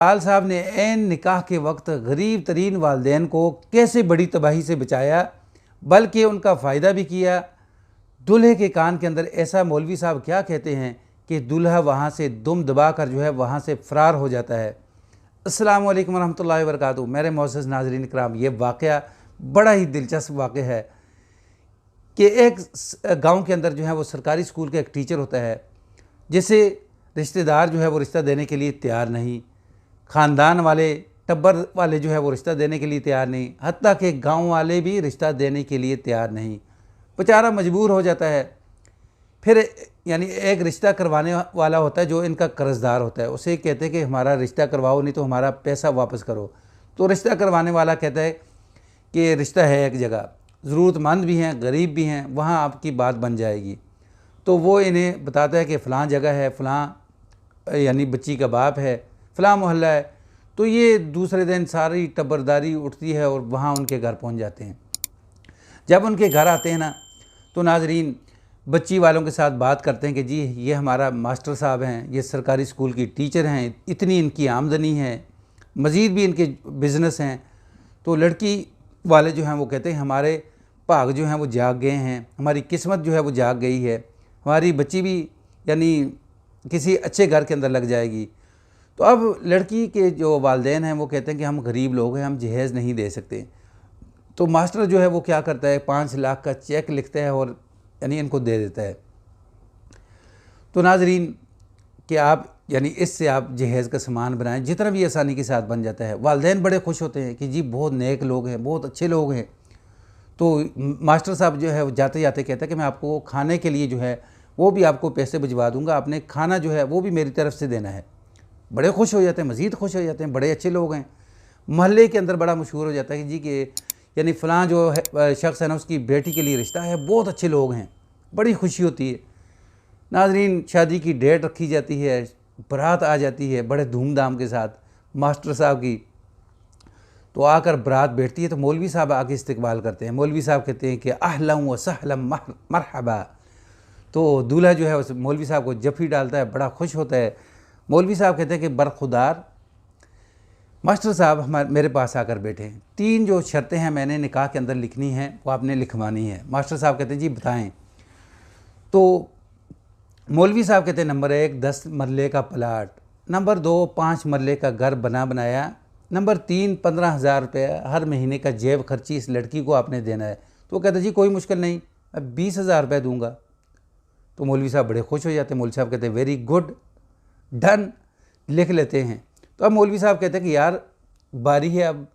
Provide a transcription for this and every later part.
लाल साहब ने ऐन निकाह के वक्त गरीब तरीन वालदैन को कैसे बड़ी तबाही से बचाया, बल्कि उनका फ़ायदा भी किया। दूल्हे के कान के अंदर ऐसा मौलवी साहब क्या कहते हैं कि दूल्हा वहाँ से दुम दबा कर जो है वहाँ से फ़रार हो जाता है। अस्सलामु अलैकुम रहमतुल्लाहि व बरकातुहू। मेरे मोअज़्ज़ज़ नाज़रीन इकराम, ये वाक़या बड़ा ही दिलचस्प वाक़या है कि एक गांव के अंदर जो है वो सरकारी स्कूल का एक टीचर होता है, जिसे रिश्तेदार जो है वो रिश्ता देने के लिए तैयार नहीं, ख़ानदान वाले टब्बर वाले जो है वो रिश्ता देने के लिए तैयार नहीं, हत्ता कि गांव वाले भी रिश्ता देने के लिए तैयार नहीं। बेचारा मजबूर हो जाता है। फिर यानी एक रिश्ता करवाने वाला होता है जो इनका कर्ज़दार होता है, उसे कहते हैं कि हमारा रिश्ता करवाओ, नहीं तो हमारा पैसा वापस करो। तो रिश्ता करवाने वाला कहता है कि रिश्ता है एक जगह, ज़रूरतमंद भी हैं, गरीब भी हैं, वहाँ आपकी बात बन जाएगी। तो वो इन्हें बताता है कि फ़लाँ जगह है, फ़लाँ यानी बच्ची का बाप है, फ़लाँ मोहल्ला है। तो ये दूसरे दिन सारी टब्बरदारी उठती है और वहाँ उनके घर पहुँच जाते हैं। जब उनके घर आते हैं ना, तो नाज़रीन बच्ची वालों के साथ बात करते हैं कि जी ये हमारा मास्टर साहब हैं, ये सरकारी स्कूल की टीचर हैं, इतनी इनकी आमदनी है, मज़ीद भी इनके बिज़नेस हैं। तो लड़की वाले जो हैं वो कहते हैं हमारे भाग जो हैं वो जाग गए हैं, हमारी किस्मत जो है वो जाग गई है, हमारी बच्ची भी यानी किसी अच्छे घर के अंदर लग जाएगी। तो अब लड़की के जो वालिदैन हैं वो कहते हैं कि हम गरीब लोग हैं, हम जहेज़ नहीं दे सकते। तो मास्टर जो है वो क्या करता है, 5 लाख का चेक लिखता है और यानी इनको दे देता है। तो नाज़रीन कि आप यानी इससे आप जहेज़ का सामान बनाएं, जितना भी आसानी के साथ बन जाता है। वालिदैन बड़े खुश होते हैं कि जी बहुत नेक लोग हैं, बहुत अच्छे लोग हैं। तो मास्टर साहब जो है वो जाते जाते कहता है कि मैं आपको खाने के लिए जो है वो भी आपको पैसे भिजवा दूंगा, आपने खाना जो है वो भी मेरी तरफ से देना है। बड़े खुश हो जाते हैं, मज़ीद खुश हो जाते हैं, बड़े अच्छे लोग हैं। महल्ले के अंदर बड़ा मशहूर हो जाता है कि जी के यानी फ़लाँ जो है शख्स है ना, उसकी बेटी के लिए रिश्ता है, बहुत अच्छे लोग हैं। बड़ी खुशी होती है। नाज़रीन शादी की डेट रखी जाती है, बारात आ जाती है बड़े धूमधाम के साथ मास्टर साहब की। तो आकर बारात बैठती है तो मौलवी साहब आके इस्तकबाल करते हैं। मौलवी साहब कहते हैं कि अहलन व सहलन मरहबा। तो दूल्हा जो है उस मौलवी साहब को जफ़ी डालता है, बड़ा खुश होता है। मौलवी साहब कहते हैं कि बरखुदार मास्टर साहब मेरे पास आकर बैठे हैं, 3 जो शर्तें हैं मैंने निकाह के अंदर लिखनी हैं वो आपने लिखवानी है। मास्टर साहब कहते हैं जी बताएं। तो मौलवी साहब कहते हैं नंबर 1 10 मरले का प्लाट, नंबर 2 5 मरले का घर बना बनाया, नंबर 3 15,000 रुपये हर महीने का जेब खर्ची इस लड़की को आपने देना है। तो वो कहते हैं जी कोई मुश्किल नहीं, मैं 20,000 रुपये दूँगा। तो मौलवी साहब बड़े खुश हो जाते हैं। मौलवी साहब कहते हैं वेरी गुड, डन, लिख लेते हैं। तो अब मौलवी साहब कहते हैं कि यार बारी है अब,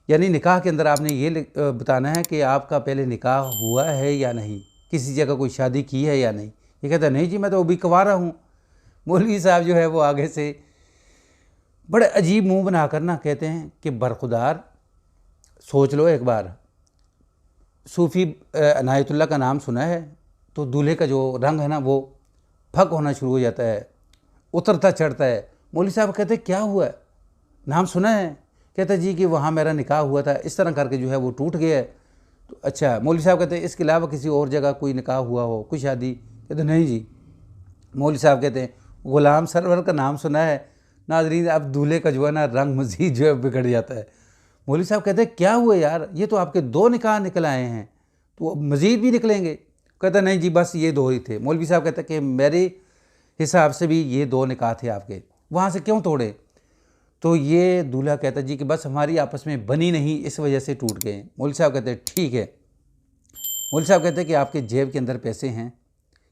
यानी निकाह के अंदर आपने ये बताना है कि आपका पहले निकाह हुआ है या नहीं, किसी जगह कोई शादी की है या नहीं। ये कहता है नहीं जी मैं तो अभी कुंवारा हूँ। मौलवी साहब जो है वो आगे से बड़े अजीब मुंह बनाकर ना कहते हैं कि बरखुदार सोच लो एक बार, सूफ़ी अनायतुल्लाह का नाम सुना है? तो दूल्हे का जो रंग है ना वो फक होना शुरू हो जाता है, उतरता चढ़ता है। मौलवी साहब कहते हैं क्या हुआ, नाम सुना है? कहता है जी कि वहाँ मेरा निकाह हुआ था, इस तरह करके जो है वो टूट गया है। तो अच्छा, मौलवी साहब कहते हैं इसके अलावा किसी और जगह कोई निकाह हुआ हो, कोई शादी? कहते नहीं जी। मौलवी साहब कहते हैं ग़ुलाम सरवर का नाम सुना है? नाज़रीन अब दूल्हे का जो है ना रंग मज़ीद जो है बिगड़ जाता है। मौलवी साहब कहते हैं क्या हुआ यार, ये तो आपके 2 निकाह निकल आए हैं, तो मज़ीद भी निकलेंगे? कहता नहीं जी बस ये 2 ही थे। मौलवी साहब कहते हैं कि मेरे हिसाब से भी ये 2 निकाह थे आपके, वहाँ से क्यों तोड़े? तो ये दूल्हा कहता जी कि बस हमारी आपस में बनी नहीं, इस वजह से टूट गए। मौलवी साहब कहते हैं ठीक है। मौलवी साहब कहते हैं कि आपके जेब के अंदर पैसे हैं?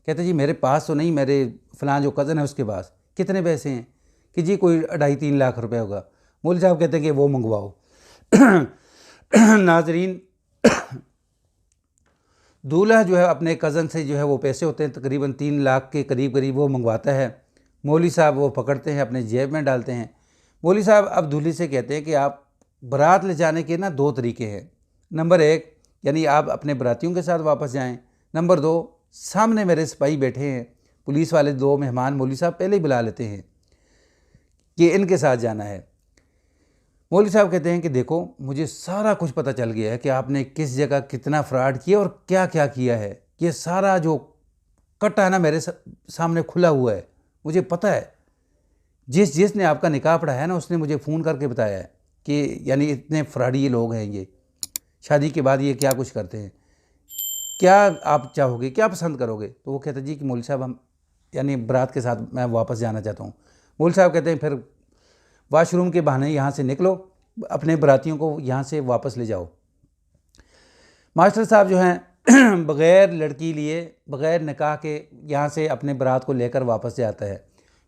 कहते जी मेरे पास तो नहीं, मेरे फ़लाँ जो कज़न है उसके पास। कितने पैसे हैं? कि जी कोई 2.5-3 लाख रुपए होगा। मौलवी साहब कहते हैं कि वो मंगवाओ। नाजरीन दूल्हा जो है अपने कज़न से जो है वो पैसे होते हैं तकरीबन 3 लाख के करीब करीब वो मंगवाता है। मौलवी साहब वो पकड़ते हैं, अपने जेब में डालते हैं। मौलवी साहब अब दूल्हे से कहते हैं कि आप बारात ले जाने के ना 2 तरीके हैं। नंबर 1 यानी आप अपने बारातियों के साथ वापस जाएं। नंबर 2 सामने मेरे सिपाही बैठे हैं, पुलिस वाले 2 मेहमान मौलवी साहब पहले ही बुला लेते हैं कि इनके साथ जाना है। मौलवी साहब कहते हैं कि देखो मुझे सारा कुछ पता चल गया है कि आपने किस जगह कितना फ्रॉड किया और क्या क्या किया है। ये सारा जो कट्टा है ना मेरे सामने खुला हुआ है, मुझे पता है जिस ने आपका निकाह पढ़ाया ना, उसने मुझे फ़ोन करके बताया है कि यानी इतने फ्रॉडी ये लोग हैं, ये शादी के बाद ये क्या कुछ करते हैं, क्या आप चाहोगे, क्या पसंद करोगे? तो वो कहते जी कि मौलवी साहब हम यानी बारात के साथ मैं वापस जाना चाहता हूँ। मौलवी साहब कहते हैं फिर वाशरूम के बहाने यहाँ से निकलो, अपने बारातियों को यहाँ से वापस ले जाओ। मास्टर साहब जो हैं बग़ैर लड़की लिए, बग़ैर निकाह के यहाँ से अपने बारात को लेकर वापस जाता है।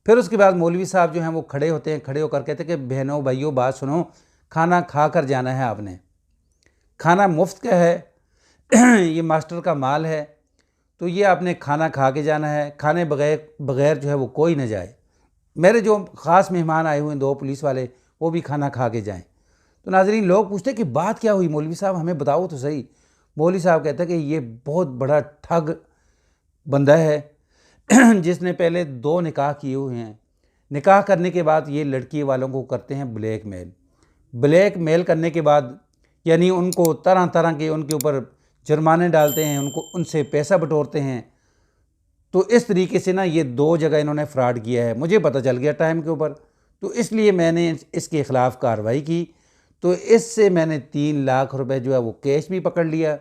फिर उसके बाद मौलवी साहब जो हैं वो खड़े होते हैं, खड़े होकर कहते हैं कि बहनों भाइयों बात सुनो, खाना खा कर जाना है आपने, खाना मुफ्त का है ये मास्टर का माल है, तो ये आपने खाना खा के जाना है, खाने बग़ैर जो है वो कोई न जाए। मेरे जो ख़ास मेहमान आए हुए हैं 2 पुलिस वाले, वो भी खाना खा के जाएं। तो नाज़रीन लोग पूछते कि बात क्या हुई मौलवी साहब, हमें बताओ तो सही। मौलवी साहब कहते हैं कि ये बहुत बड़ा ठग बंदा है जिसने पहले 2 निकाह किए हुए हैं। निकाह करने के बाद ये लड़की वालों को करते हैं ब्लैकमेल करने के बाद यानी उनको तरह तरह के उनके ऊपर जुर्माने डालते हैं, उनसे पैसा बटोरते हैं। तो इस तरीके से ना ये 2 जगह इन्होंने फ्रॉड किया है, मुझे पता चल गया टाइम के ऊपर, तो इसलिए मैंने इसके ख़िलाफ़ कार्रवाई की। तो इससे मैंने 3 लाख रुपए जो है वो कैश भी पकड़ लिया,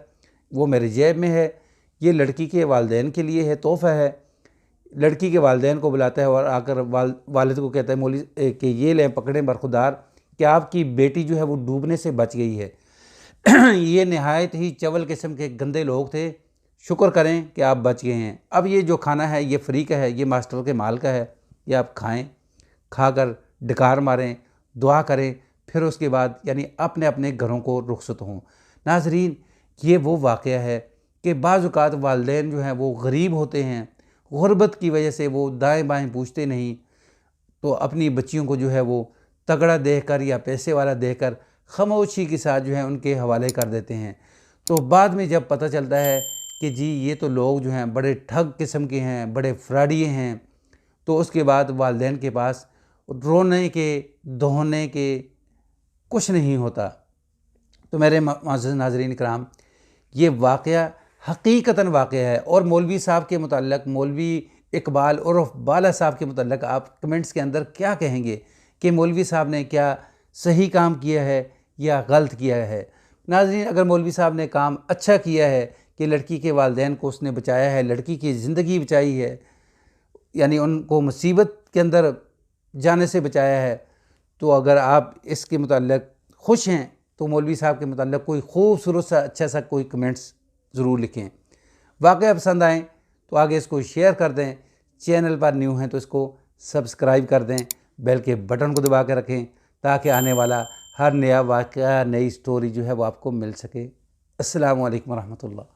वो मेरे जेब में है। ये लड़की के वालिदैन के लिए है, तोहफ़ा है। लड़की के वालिदैन को बुलाता है और आकर वालिद को कहता है मौलवी कि ये लें पकड़ें बरखुदार कि आपकी बेटी जो है वो डूबने से बच गई है। ये नहायत ही चवल किस्म के गंदे लोग थे, शुक्र करें कि आप बच गए हैं। अब ये जो खाना है ये फ्री का है, ये मास्टर के माल का है, ये आप खाएं, खाकर डकार मारें, दुआ करें, फिर उसके बाद यानी अपने अपने घरों को रुखसत हों। नाज़रीन ये वो वाक़या है कि बाज़ औक़ात वालिदैन जो हैं वो गरीब होते हैं, गुरबत की वजह से वो दाएँ बाएँ पूछते नहीं, तो अपनी बच्चियों को जो है वो तगड़ा देखकर या पैसे वाला देखकर खामोशी के साथ जो है उनके हवाले कर देते हैं। तो बाद में जब पता चलता है कि जी ये तो लोग जो हैं बड़े ठग किस्म के हैं, बड़े फ्रॉडिये हैं, तो उसके बाद वालिदैन के पास रोने के धोने के कुछ नहीं होता। तो मेरे मुअज़्ज़ज़ नाज़रीन इकराम, ये वाक़या हकीकतन वाक़या है। और मौलवी साहब के मुताल्लिक़, मौलवी इकबाल उर्फ़ बाला साहब के मुताल्लिक़ आप कमेंट्स के अंदर क्या कहेंगे कि मौलवी साहब ने क्या सही काम किया है या गलत किया है? नाज़रीन अगर मौलवी साहब ने काम अच्छा किया है कि लड़की के वालिदैन को उसने बचाया है, लड़की की ज़िंदगी बचाई है, यानी उनको मुसीबत के अंदर जाने से बचाया है, तो अगर आप इसके मुताल्लिक़ खुश हैं तो मौलवी साहब के मुताल्लिक़ कोई खूबसूरत सा अच्छा सा कोई कमेंट्स ज़रूर लिखें। वाक़या पसंद आए तो आगे इसको शेयर कर दें, चैनल पर न्यू हैं तो इसको सब्सक्राइब कर दें, बेल के बटन को दबा के रखें ताकि आने वाला हर नया वाक़या, नई स्टोरी जो है वो आपको मिल सके। अस्सलामु अलैकुम व रहमतुल्लाह।